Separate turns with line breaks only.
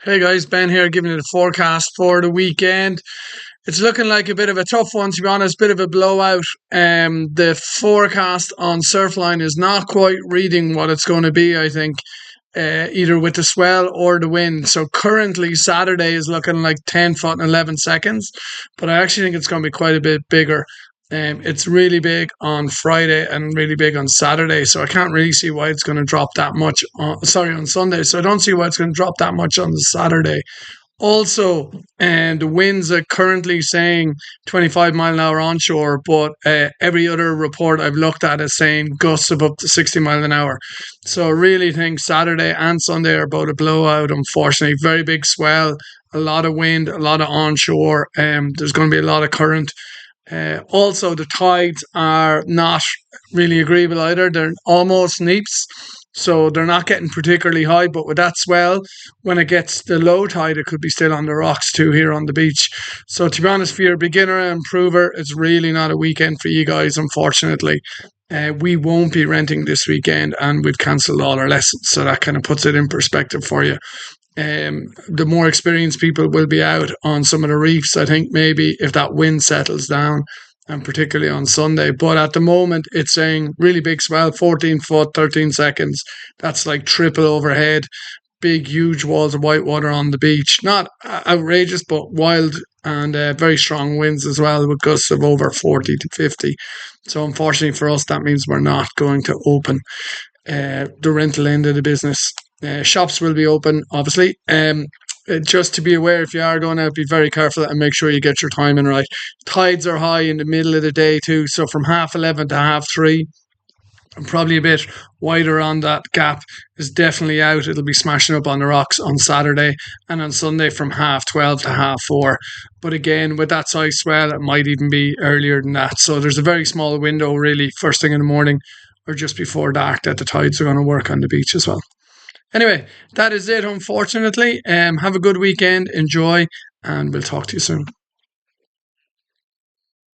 Hey guys, Ben here giving you the forecast for the weekend. It's looking like a bit of a tough one, to be honest, bit of a blowout. The forecast on Surfline is not quite reading what it's going to be, I think, either with the swell or the wind. So currently, Saturday is looking like 10 foot and 11 seconds, but I actually think it's going to be quite a bit bigger. It's really big on Friday and really big on Saturday, so I can't really see why it's going to drop that much. On Sunday, so I don't see why it's going to drop that much on the Saturday. Also, and the winds are currently saying 25-mile-an-hour onshore, but every other report I've looked at is saying gusts of up to 60 miles an hour. So I really think Saturday and Sunday are about a blowout, unfortunately. Very big swell, a lot of wind, a lot of onshore. There's going to be a lot of current. Also, the tides are not really agreeable either. They're almost neaps, so they're not getting particularly high. But with that swell, when it gets the low tide, it could be still on the rocks too here on the beach. So, to be honest, for your beginner and improver, it's really not a weekend for you guys, unfortunately. We won't be renting this weekend and we've cancelled all our lessons. So that kind of puts it in perspective for you. The more experienced people will be out on some of the reefs, I think, maybe if that wind settles down, and particularly on Sunday. But at the moment, it's saying really big swell, 14 foot, 13 seconds. That's like triple overhead, big, huge walls of white water on the beach. Not outrageous, but wild and very strong winds as well, with gusts of over 40 to 50. So, unfortunately for us, that means we're not going to open the rental end of the business. Shops will be open, obviously. Just to be aware, if you are going to be very careful and make sure you get your timing right. Tides are high in the middle of the day too, so from 11:30 to 3:30, and probably a bit wider on that gap is definitely out. It'll be smashing up on the rocks on Saturday, and on Sunday from 12:30 to 4:30. But again, with that size swell, it might even be earlier than that. So there's a very small window, really, first thing in the morning or just before dark, that the tides are going to work on the beach as well. Anyway, that is it, unfortunately. Have a good weekend, enjoy, and we'll talk to you soon.